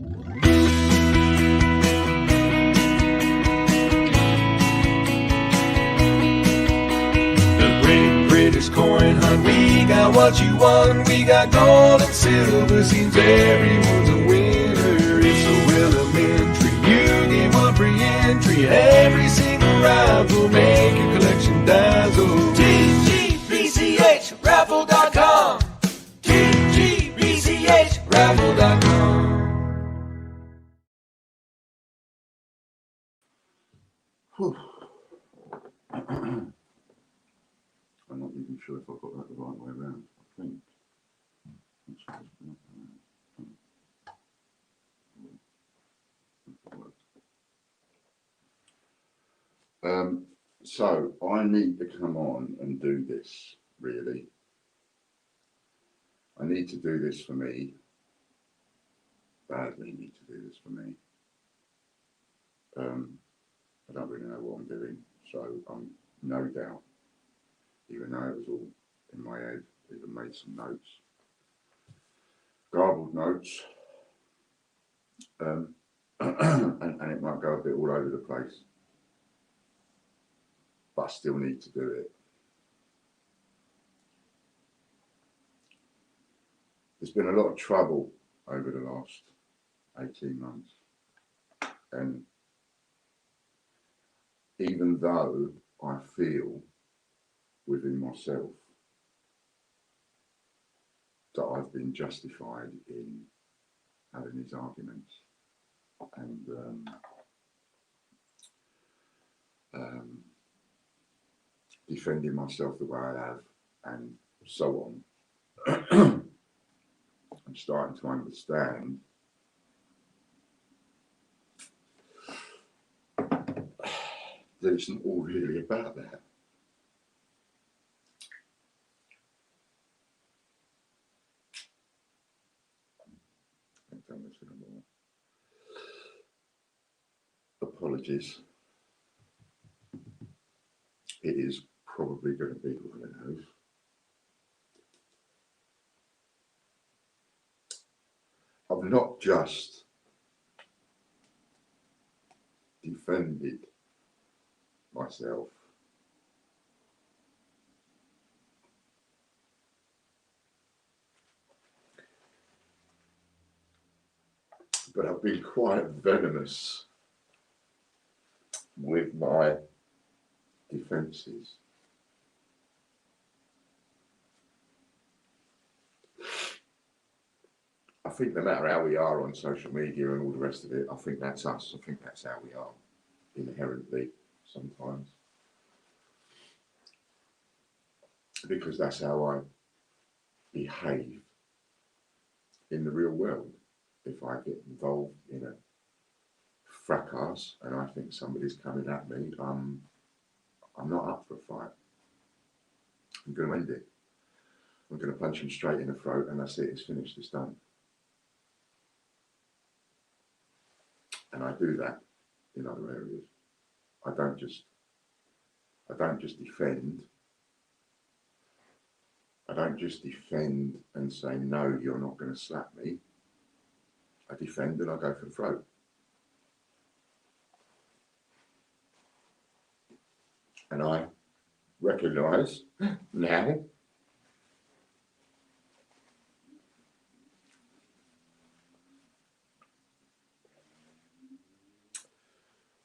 The great British coin hunt, we got what you want. We got gold and silver, seems everyone's a winner. It's so elementary, you get one free entry. Every single raffle, make your collection dazzle. TGBCHraffle.com, TGBCHraffle.com. I'm not even sure if I've got that the right way around. I think. So I need to come on and do this, really. I need to do this for me. Badly need to do this for me. I don't really know what I'm doing, so I'm no doubt, even though it was all in my head, even made some notes, garbled notes, and it might go a bit all over the place, but I still need to do it. There's been a lot of trouble over the last 18 months, and even though I feel within myself that I've been justified in having these arguments and defending myself the way I have and so on, I'm starting to understand that it's not all really about that. I've done this anymore. Apologies. It is probably going to be one of those. I've not just defended myself, but I've been quite venomous with my defences. I think no matter how we are on social media and all the rest of it, I think that's us. I think that's how we are inherently sometimes. Because that's how I behave in the real world. If I get involved in a fracas and I think somebody's coming at me, I'm not up for a fight. I'm going to end it. I'm going to punch him straight in the throat and that's it, it's finished, it's done. And I do that in other areas. I don't just defend. I don't just defend and say, no, you're not going to slap me. I defend and I go for the throat. And I recognise now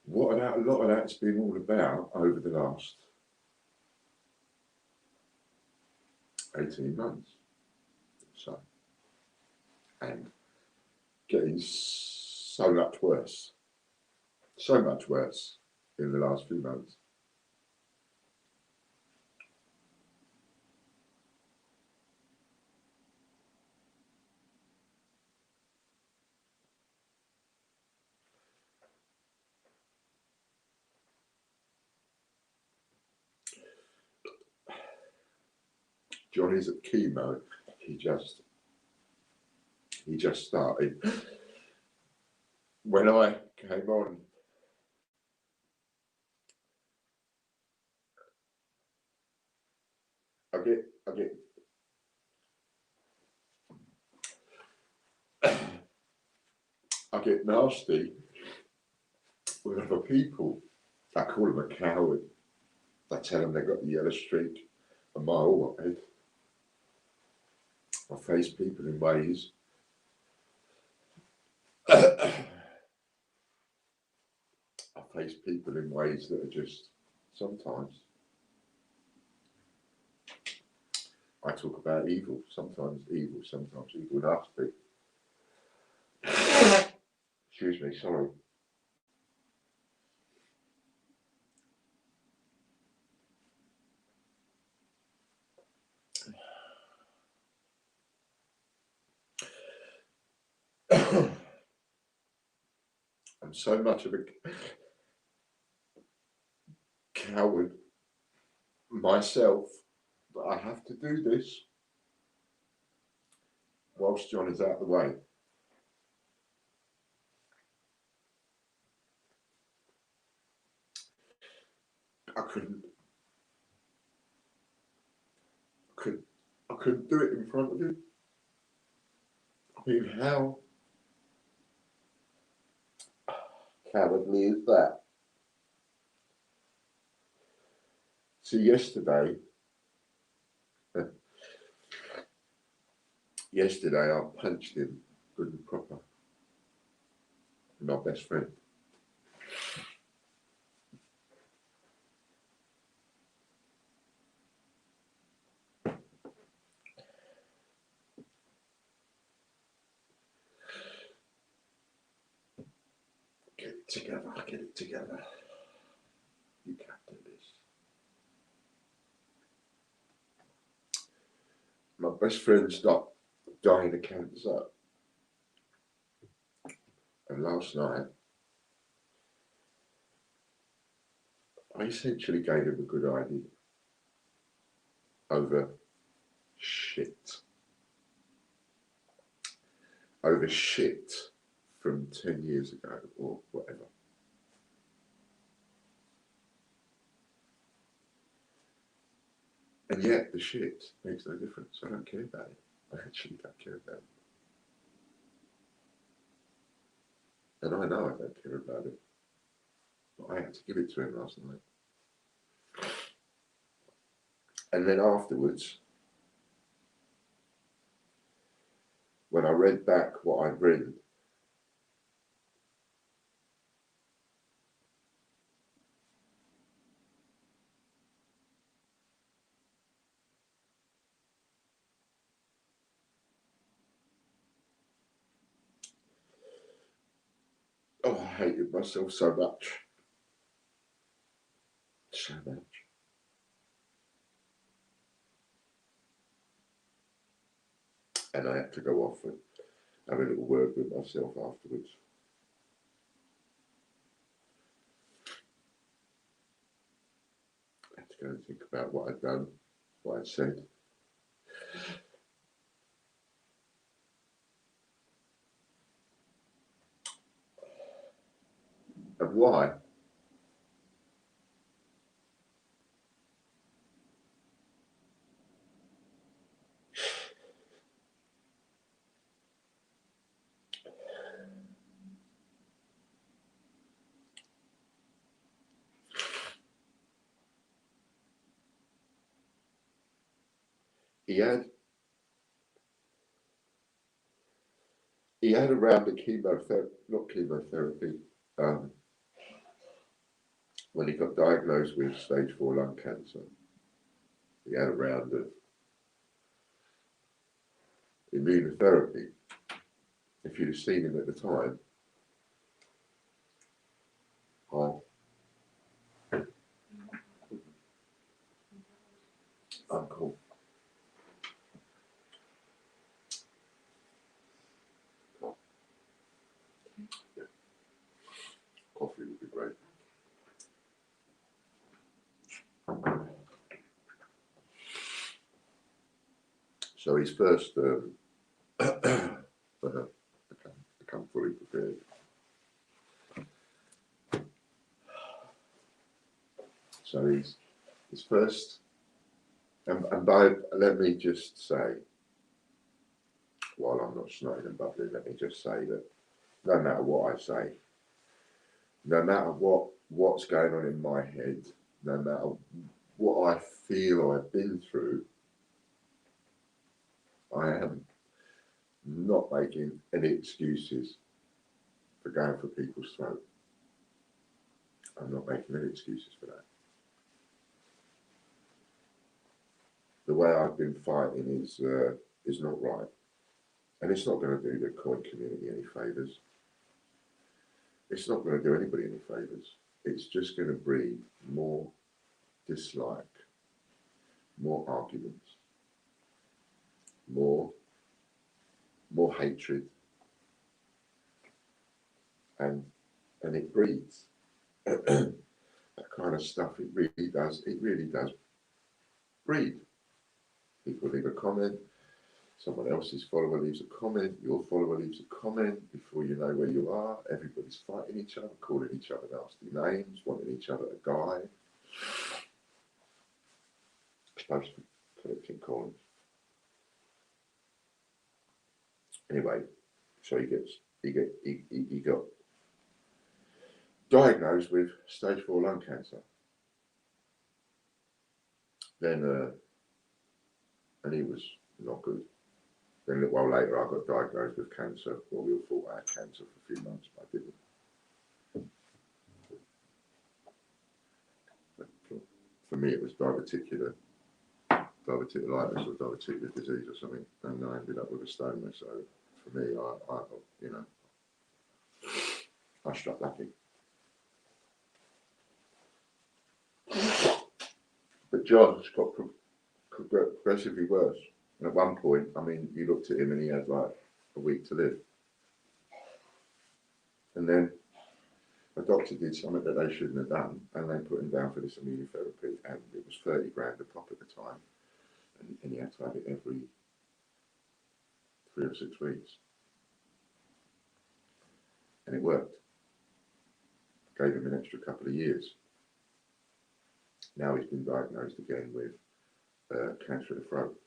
what a lot of that's been all about over the last 18 months. So, and getting so much worse in the last few months. Johnny's at chemo. He just started. When I came on, I I get nasty with other people. I call them a coward. I tell them they've got the yellow streak a mile wide. I face people in ways. I face people in ways that are just sometimes. I talk about evil, sometimes evil nasty. Excuse me, sorry. I'm so much of a coward myself that I have to do this whilst John is out of the way. I couldn't do it in front of him. I mean, how cowardly is that? See, yesterday I punched him good and proper. My best friend. Get it together. You can't do this. My best friend's dying of cancer. And last night, I essentially gave him a good idea over shit. Over shit from 10 years ago or whatever. And yet the shit makes no difference. I don't care about it. I actually don't care about it. And I know I don't care about it. But I had to give it to him last night. And then afterwards, when I read back what I'd written, oh, I hated myself so much. So much. And I had to go off and have a little word with myself afterwards. I had to go and think about what I'd done, what I'd said. And why? He had around the chemotherapy, when he got diagnosed with stage 4 lung cancer, he had a round of immunotherapy. If you'd have seen him at the time, I'm cool. Yeah. Coffee would be great. So his first become fully prepared. So his first, and let me just say, while I'm not snotting and bubbling, let me just say that no matter what I say, no matter what's going on in my head, no matter what I feel I've been through, I am not making any excuses for going for people's throat. I'm not making any excuses for that. The way I've been fighting is not right, and it's not going to do the coin community any favours. It's not going to do anybody any favours. It's just going to breed more dislike, more arguments, more hatred, and it breeds that kind of stuff. It really does breed. People leave a comment, someone else's follower leaves a comment, your follower leaves a comment. Before you know where you are, everybody's fighting each other, calling each other nasty names, wanting each other to die. Close to collecting coins. Anyway, so he got diagnosed with stage 4 lung cancer. Then and he was not good. Then a little while later, I got diagnosed with cancer. Well, we all thought I had cancer for a few months, but I didn't. But for me, it was diverticulitis or diverticular disease or something, and I ended up with a stoma. So for me, I struck lucky. But John's got progressively worse. And at one point, I mean, you looked at him and he had like a week to live. And then a doctor did something that they shouldn't have done, and they put him down for this immunotherapy, and it was 30 grand a pop at the time, and he had to have it every 3 or 6 weeks. And it worked. Gave him an extra couple of years. Now he's been diagnosed again with cancer of the throat.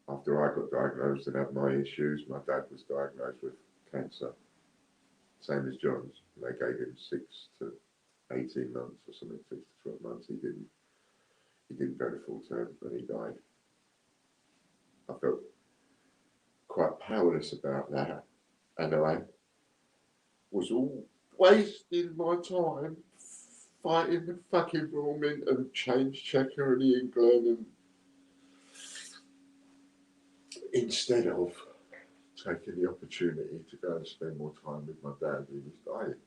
After I got diagnosed and had my issues, my dad was diagnosed with cancer, same as John's. They gave him 6 to 18 months or something, 6 to 12 months. He didn't go to full term, and he died. I felt quite powerless about that, and I was all wasting my time fighting the fucking Roman and change checker and England, and instead of taking the opportunity to go and spend more time with my dad who was dying.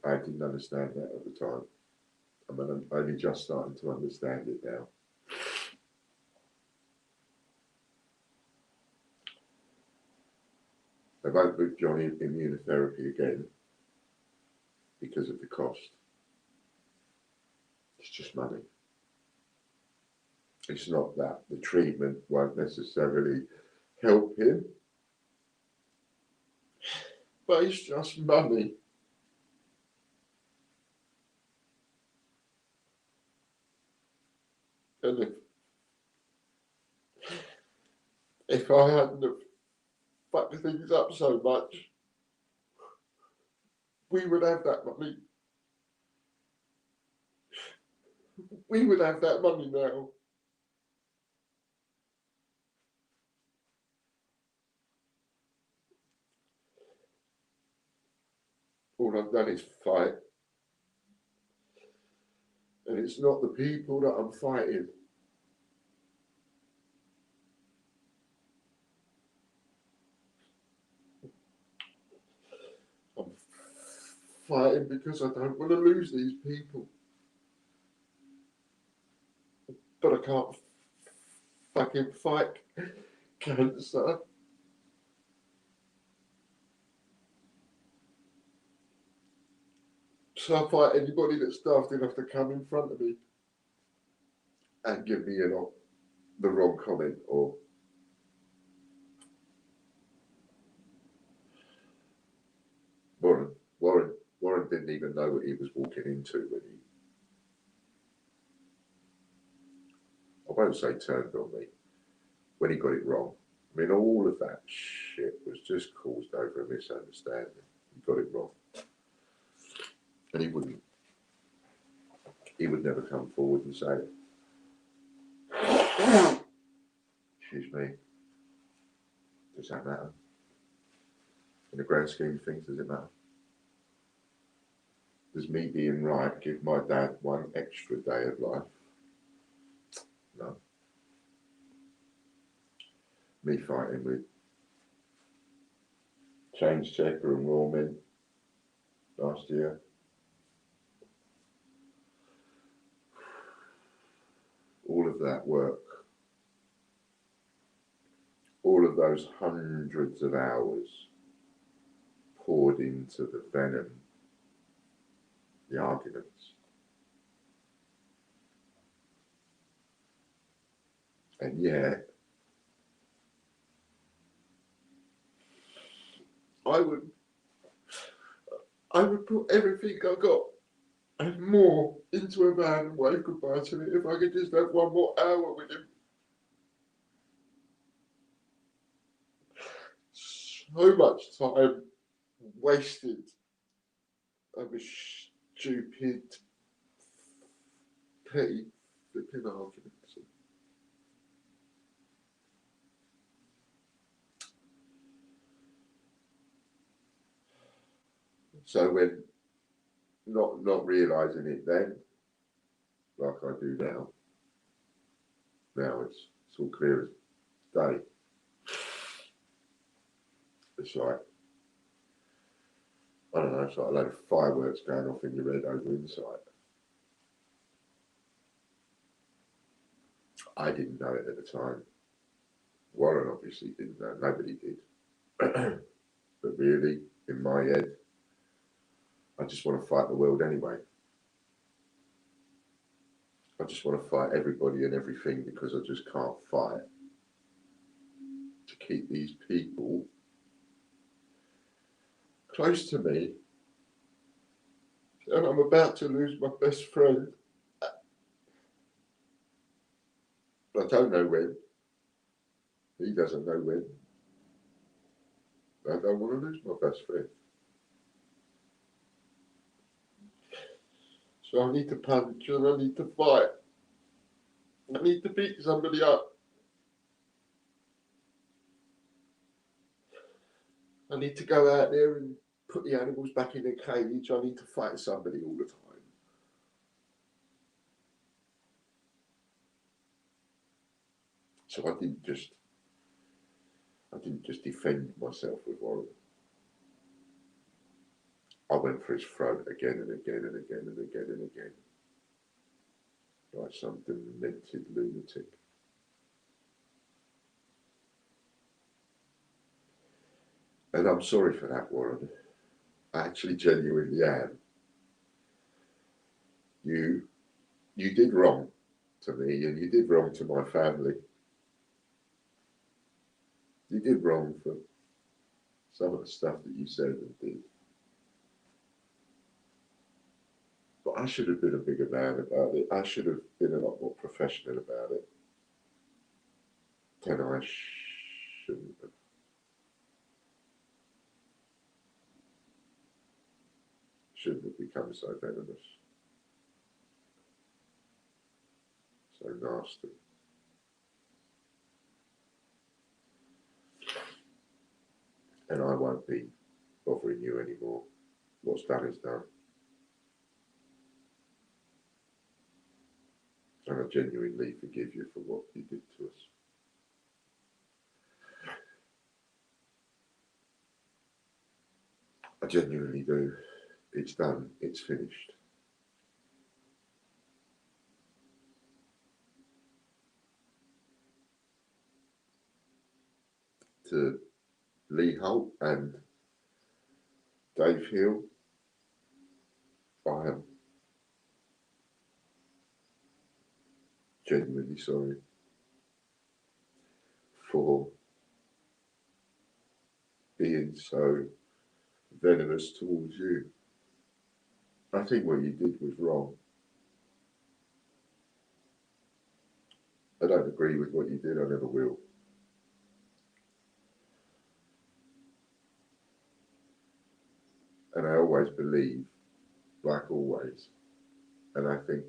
I didn't understand that at the time. I mean, I'm only just starting to understand it now. They won't put Johnny in immunotherapy again because of the cost. It's just money. It's not that the treatment won't necessarily help him, but it's just money. And if I hadn't have fucked things up so much, we would have that money. We would have that money now. All I've done is fight. And it's not the people that I'm fighting. I'm fighting because I don't want to lose these people. But I can't fucking fight cancer. So I fight anybody that's daft enough to come in front of me. and give me the wrong comment, or Warren, Warren didn't even know what he was walking into when I won't say turned on me, when he got it wrong. I mean, all of that shit was just caused over a misunderstanding. He got it wrong. And he would never come forward and say it. Excuse me. Does that matter? In the grand scheme of things, does it matter? Does me being right give my dad one extra day of life? No. Me fighting with Change Checker and Rawmen last year. All of that work, all of those hundreds of hours poured into the venom, the arguments. And yet, I would put everything I got and more into a van and wave goodbye to it if I could just have one more hour with him. So much time wasted over stupid, petty, flipping arguments. So when not realising it then, like I do now it's all clear as day. It's like, I don't know, it's like a load of fireworks going off in your head over insight. I didn't know it at the time. Warren obviously didn't know, nobody did. But really, in my head, I just want to fight the world anyway. I just want to fight everybody and everything because I just can't fight to keep these people close to me. And I'm about to lose my best friend. I don't know when. He doesn't know when. I don't want to lose my best friend. So I need to punch and I need to fight. I need to beat somebody up. I need to go out there and put the animals back in their cage. I need to fight somebody all the time. So I didn't just defend myself with Warren. I went for his throat again and again and again and again and again. Like some demented lunatic. And I'm sorry for that, Warren. I actually genuinely am. You did wrong to me and you did wrong to my family. You did wrong for some of the stuff that you said and did. But I should have been a bigger man about it. I should have been a lot more professional about it. And I shouldn't have. Shouldn't have become so venomous. So nasty. And I won't be bothering you anymore. What's done is done. And I genuinely forgive you for what you did to us. I genuinely do. It's done. It's finished. To Lee Holt and Dave Hill, I am genuinely sorry for being so venomous towards you. I think what you did was wrong. I don't agree with what you did, I never will. And I always believe, like always, and I think,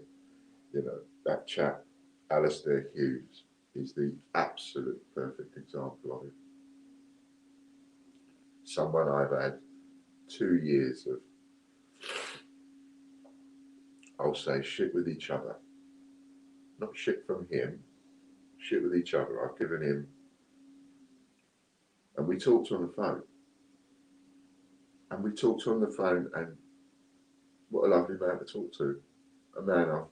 that chap, Alistair Hughes, is the absolute perfect example of it. Someone I've had 2 years of, I'll say, shit with each other. Not shit from him, shit with each other. I've given him, and we talked on the phone. And what a lovely man to talk to. A man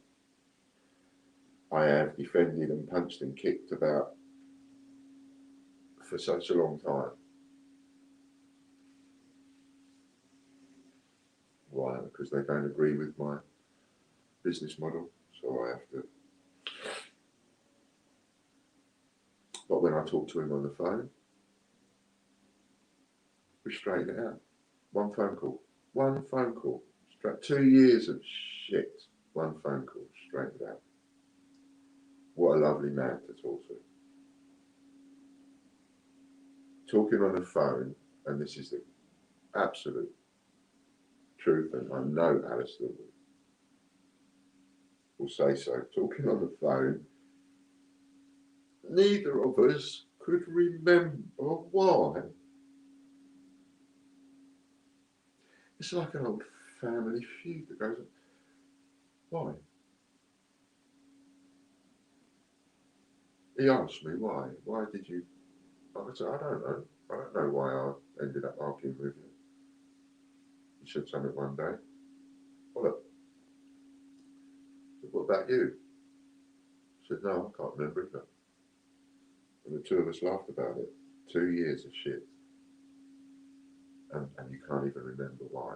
I have defended and punched and kicked about for such a long time. Why? Because they don't agree with my business model, so I have to. But when I talk to him on the phone, we straighten it out. One phone call. 2 years of shit. One phone call, straightened out. What a lovely man to talk to. Talking on the phone, and this is the absolute truth, and I know Alistair will say so. Talking on the phone, neither of us could remember why. It's like an old family feud that goes on. Why? He asked me why. Why did you? I said, I don't know. I don't know why I ended up arguing with you. He said something one day. Well, look. I said, what about you? I said, no, I can't remember it. And the two of us laughed about it. 2 years of shit. And you can't even remember why.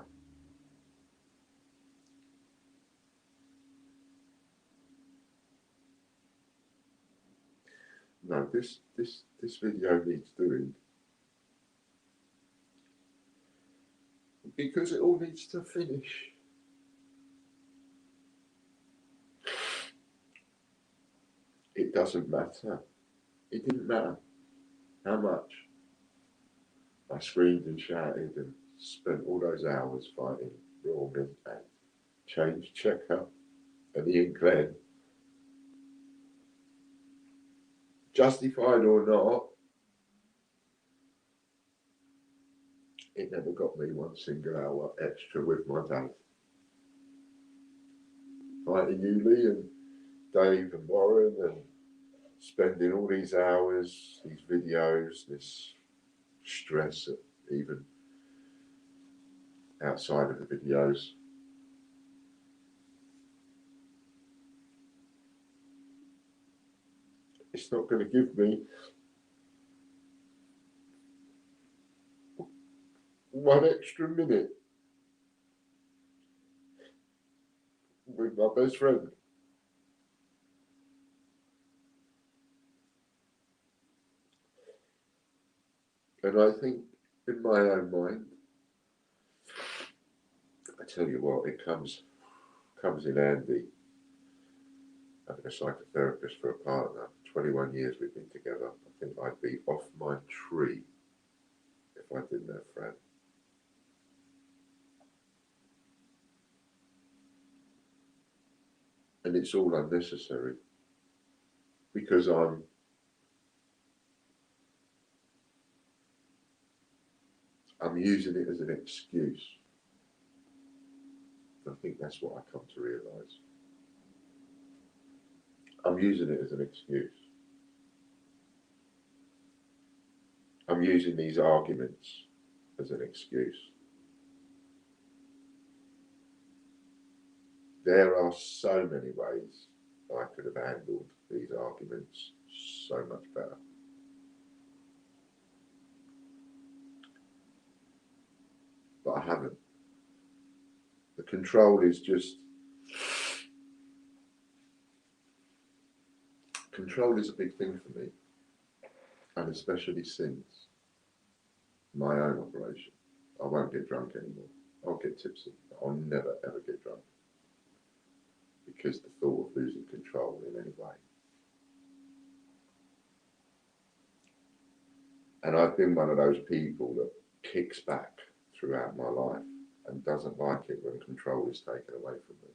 No, this video needs doing. Because it all needs to finish. It doesn't matter. It didn't matter how much I screamed and shouted and spent all those hours fighting Raw Mint and Change Checker and Ian Glenn. Justified or not, it never got me one single hour extra with my dad. Fighting you, Lee, and Dave and Warren, and spending all these hours, these videos, this stress, even outside of the videos. It's not going to give me one extra minute with my best friend. And I think in my own mind, I tell you what, it comes in handy having a psychotherapist for a partner. 21 years we've been together. I think I'd be off my tree if I didn't have Fran. And it's all unnecessary because I'm using it as an excuse. I think that's what I come to realise. I'm using it as an excuse. I'm using these arguments as an excuse. There are so many ways I could have handled these arguments so much better. But I haven't. The control is just control is a big thing for me, and especially since my own operation. I won't get drunk anymore. I'll get tipsy. I'll never ever get drunk because the thought of losing control in any way. And I've been one of those people that kicks back throughout my life and doesn't like it when control is taken away from me.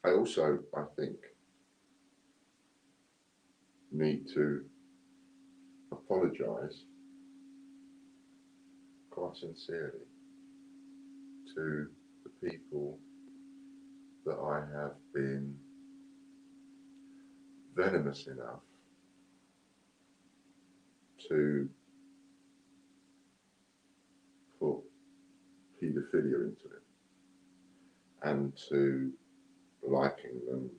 I also, I think, need to apologise quite sincerely to the people that I have been venomous enough to put paedophilia into it and to liken them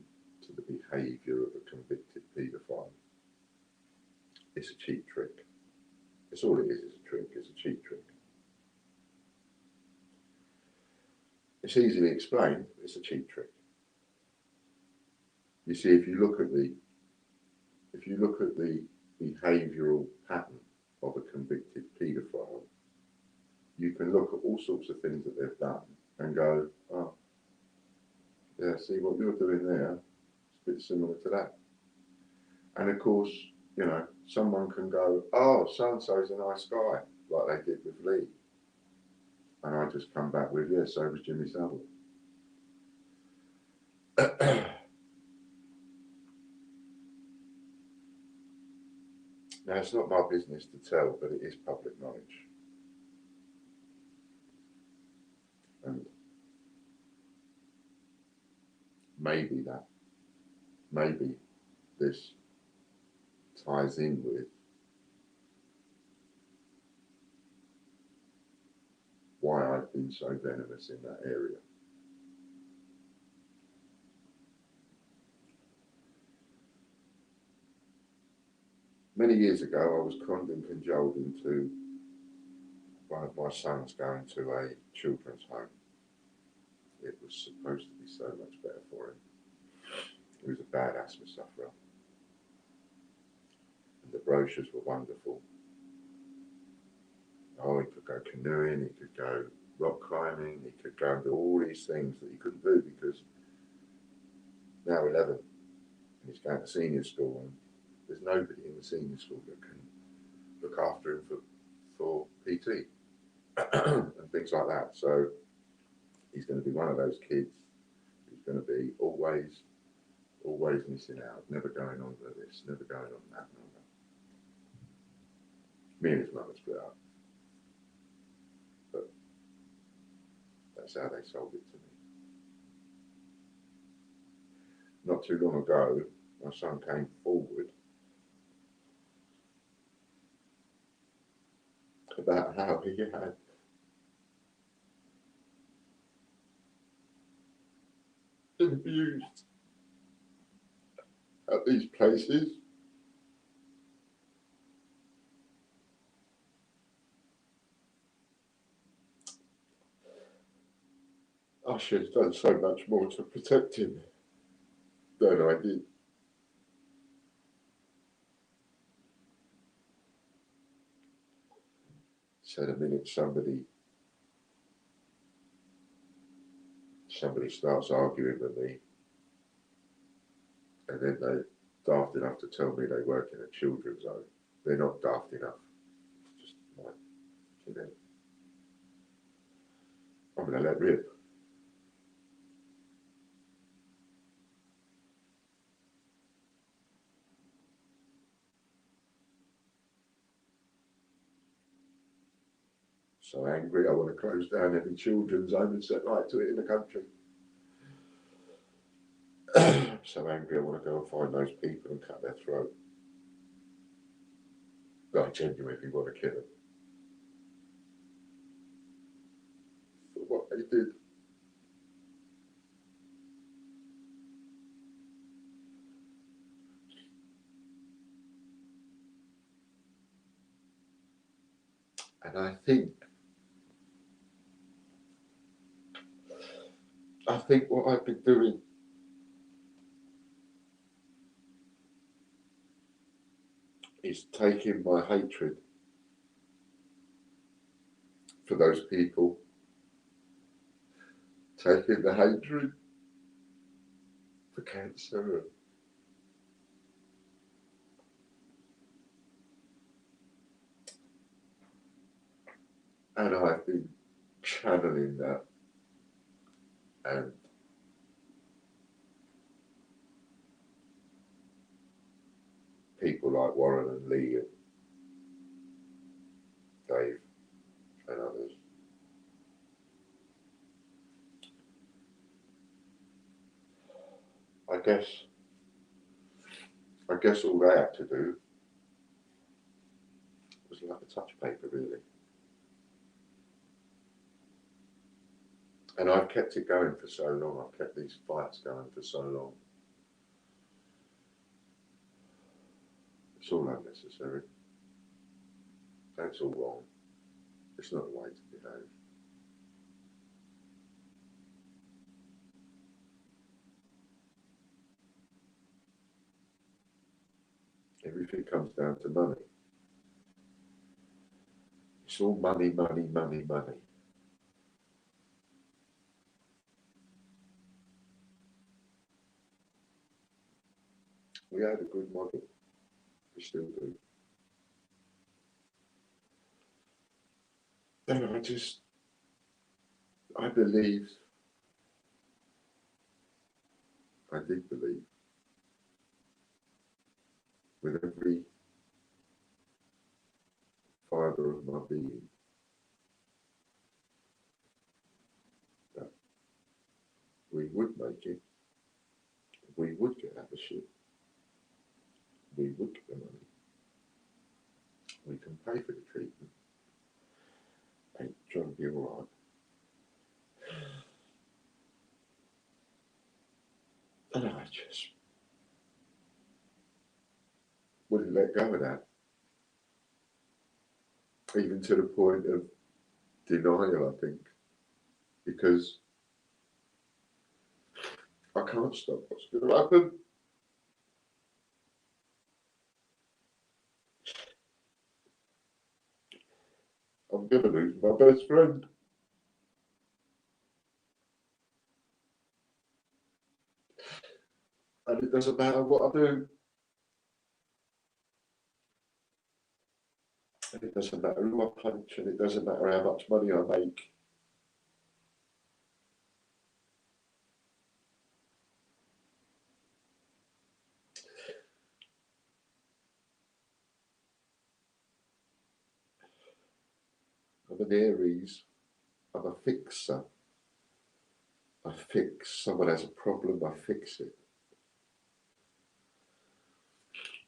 to the behaviour of a convicted paedophile. It's a cheap trick. It's all it is a trick. It's a cheap trick. It's easily explained, but it's a cheap trick. You see, if you look at the behavioural pattern of a convicted paedophile, you can look at all sorts of things that they've done and go, oh, yeah, see what you're doing there, it's a bit similar to that. And of course, you know, someone can go, oh, so-and-so's a nice guy, like they did with Lee. And I just come back with, yeah, so was Jimmy Savile. Now, it's not my business to tell, but it is public knowledge. And maybe this ties in with why I've been so venomous in that area. Many years ago, I was conned and cajoled into one of my sons going to a children's home. It was supposed to be so much better for him. He was a bad asthma sufferer. And the brochures were wonderful. Oh, he could go canoeing, he could go rock climbing, he could go and do all these things that he couldn't do because now 11 and he's going to senior school and there's nobody in the senior school that can look after him for PT and things like that. So he's going to be one of those kids who's going to be always missing out, never going on to this, never going on that. Me and his mother split up. But that's how they sold it to me. Not too long ago, my son came forward about how he had been abused at these places. I should have done so much more to protect him than I did. So the minute somebody starts arguing with me, and then they're daft enough to tell me they work in a children's home, they're not daft enough. It's just like, you know, I'm going to let rip. So angry, I want to close down every children's home and set light to it in the country. So angry, I want to go and find those people and cut their throat. I genuinely want to kill them for what they did. And I think I think what I've been doing is taking my hatred for those people, taking the hatred for cancer, and I've been channeling that and people like Warren and Lee and Dave and others. I guess all they had to do was like a touch paper, really. And I've kept it going for so long. I've kept these fights going for so long. It's all unnecessary. That's all wrong. It's not the way to behave. Everything comes down to money. It's all money, money, money, money. We had a good model. We still do. And I believed, I did believe, with every fibre of my being, that we would make it, we would get out of shit, we would get the money, we can pay for the treatment, and John be all right. And I just wouldn't let go of that, even to the point of denial, I think, because I can't stop what's going to happen. I'm going to lose my best friend. And it doesn't matter what I do. And it doesn't matter who I punch, and it doesn't matter how much money I make. I'm an Aries. I'm a fixer. I fix. Someone has a problem, I fix it.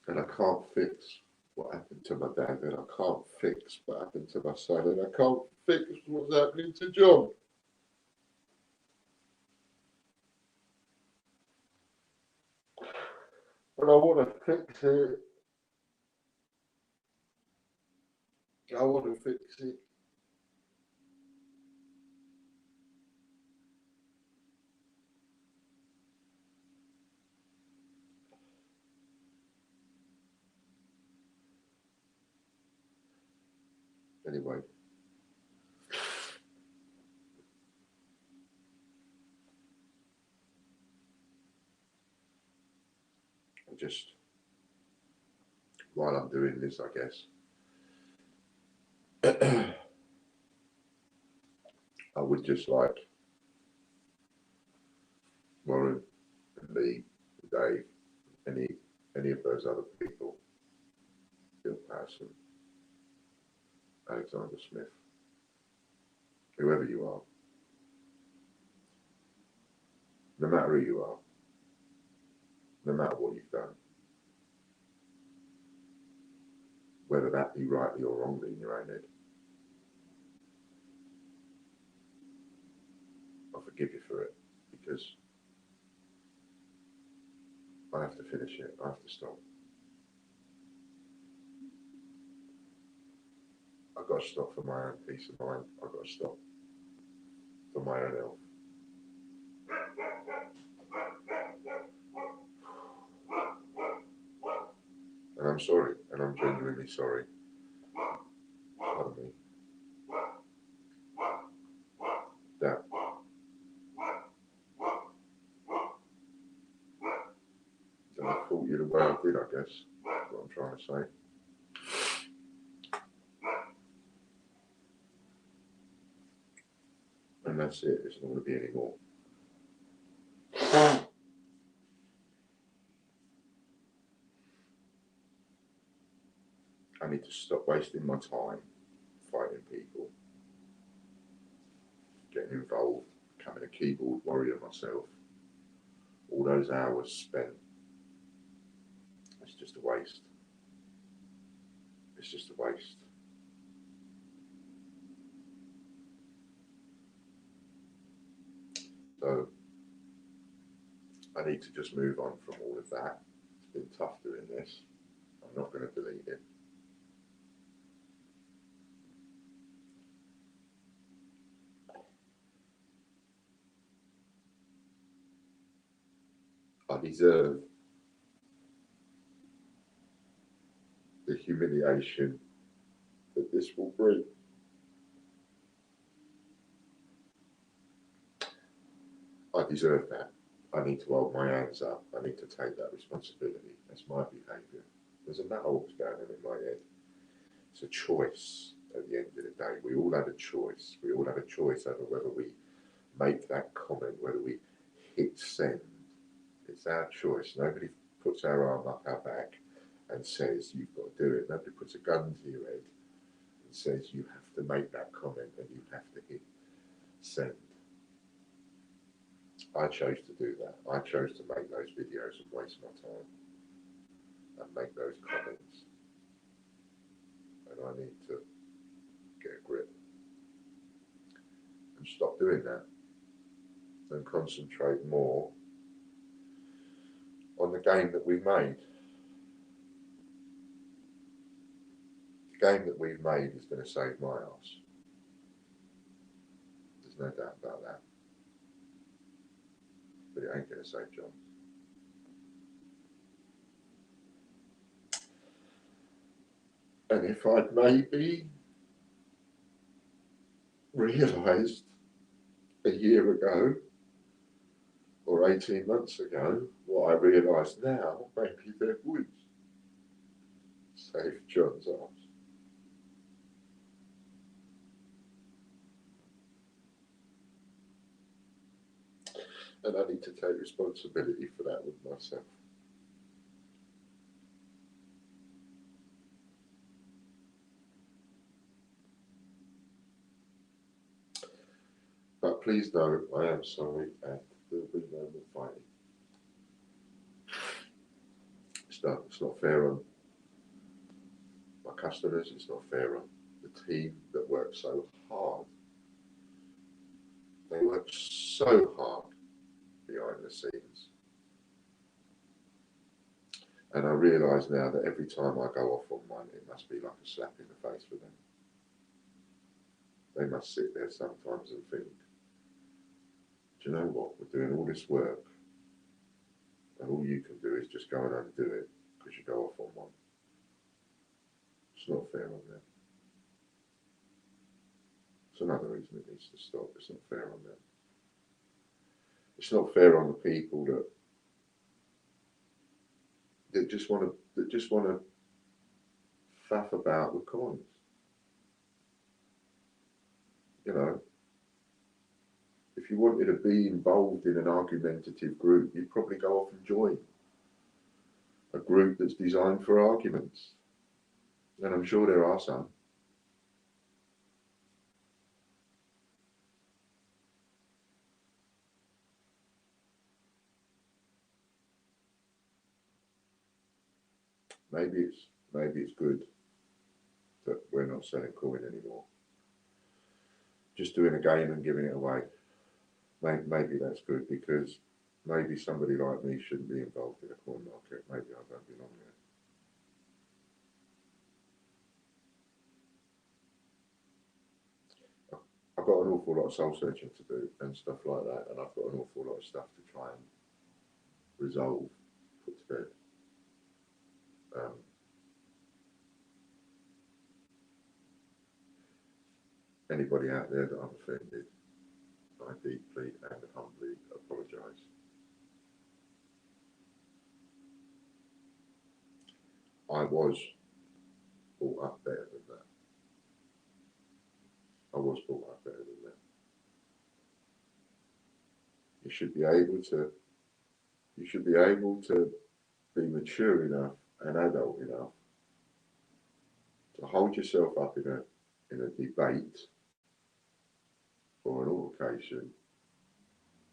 And I can't fix what happened to my dad, and I can't fix what happened to my son, and I can't fix what's happening to John. And I want to fix it. I want to fix it. Anyway. Just while I'm doing this, I guess, I would just like Warren and Lee, Dave, any of those other people, Bill Patterson, Alexander Smith, whoever you are, no matter who you are, no matter what you've done, whether that be rightly or wrongly in your own head, I forgive you for it, because I have to finish it. I have to stop. I've got to stop for my own peace of mind. I've got to stop for my own health. I'm sorry, and I'm genuinely sorry. Pardon me. That I thought you the way I did, I guess. That's what I'm trying to say. And that's it. It's not going to be any more. I need to stop wasting my time fighting people, getting involved, becoming a keyboard warrior myself. All those hours spent, it's just a waste. It's just a waste. So I need to just move on from all of that. It's been tough doing this. I'm not going to delete it. I deserve the humiliation that this will bring. I deserve that. I need to hold my hands up. I need to take that responsibility. That's my behaviour. Doesn't matter what's going on in my head. It's a choice at the end of the day. We all have a choice. We all have a choice over whether we make that comment, whether we hit send. It's our choice. Nobody puts our arm up our back and says, you've got to do it. Nobody puts a gun to your head and says, you have to make that comment and you have to hit send. I chose to do that. I chose to make those videos and waste my time and make those comments. And I need to get a grip and stop doing that and concentrate more on the game that we've made. The game that we've made is going to save my ass. There's no doubt about that. But it ain't going to save John. And if I'd maybe realised a year ago or 18 months ago what I realise now, maybe that would save John's ass. And I need to take responsibility for that with myself. But please know I am sorry and there will be no more fighting. It's not fair on my customers, it's not fair on the team that works so hard. They work so hard behind the scenes. And I realise now that every time I go off on one, it must be like a slap in the face for them. They must sit there sometimes and think, do you know what, we're doing all this work and all you can do is just go and undo it because you go off on one. It's not fair on them. It's another reason it needs to stop. It's not fair on them. It's not fair on the people that just want to faff about with coins. You know, if you wanted to be involved in an argumentative group, you'd probably go off and join a group that's designed for arguments. And I'm sure there are some. Maybe it's good that we're not selling coin anymore. Just doing a game and giving it away. Maybe that's good because maybe somebody like me shouldn't be involved in a coin market. Maybe I don't belong there. I've got an awful lot of soul searching to do and stuff like that, and I've got an awful lot of stuff to try and resolve, put to bed. anybody out there that I've offended, I deeply and humbly apologise. I was brought up better than that. I was brought up better than that. You should be able to be mature enough and adult enough to hold yourself up in a debate or an altercation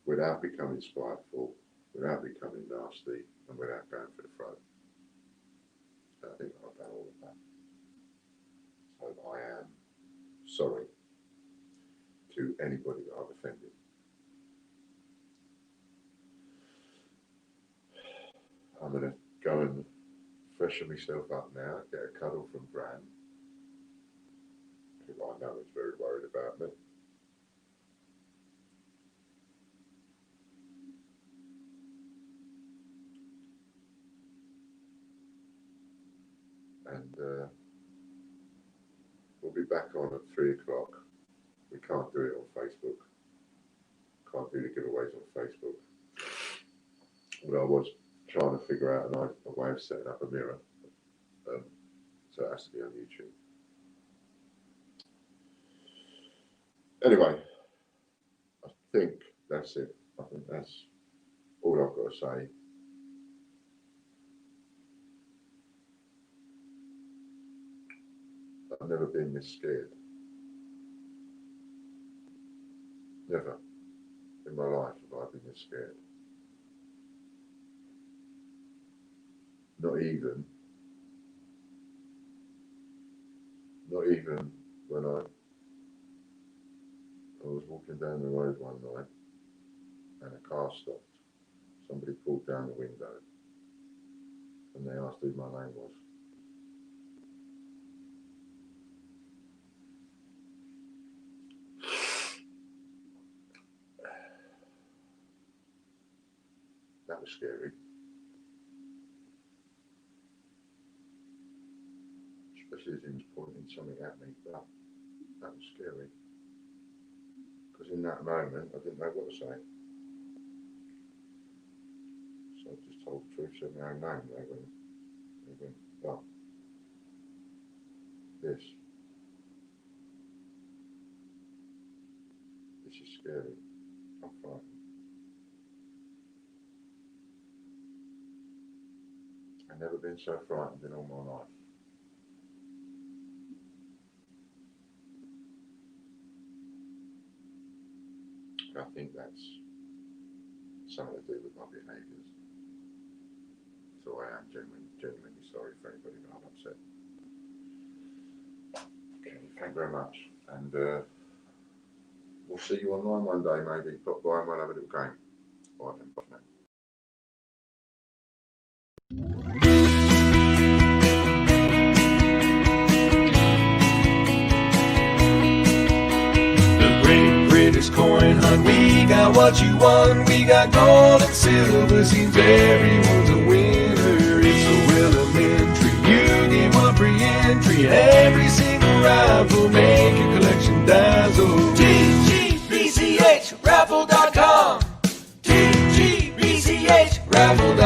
without becoming spiteful, without becoming nasty, and without going for the throat. And I think I've done all of that. So I am sorry to anybody that I've offended. I'm going to go and freshen myself up now, get a cuddle from Bran, who I know is very worried about me. And we'll be back on at 3 o'clock. We can't do it on Facebook. Can't do the giveaways on Facebook. But I was trying to figure out a way of setting up a mirror. So it has to be on YouTube. Anyway, I think that's it. I think that's all I've got to say. I've never been this scared. Never in my life have I been this scared. Not even when I was walking down the road one night and a car stopped. Somebody pulled down the window and they asked who my name was. That was scary. Especially as he was pointing something at me, but that was scary. Because in that moment, I didn't know what to say. So I just told the truth, said my own name. They went, well, this is scary. I'm frightened. I've never been so frightened in all my life. I think that's something to do with my behaviours. So I am genuinely sorry for anybody that I've upset. Okay, thank you very much. And we'll see you online one day, maybe. Pop by and we'll have a little game. All right then, bye now. Coin hunt, we got what you want. We got gold and silver, seems everyone's a winner. It's so elementary, you get one free entry. Every single rifle, make your collection dazzle. TGBCH raffle.com. TGBCH raffle.com.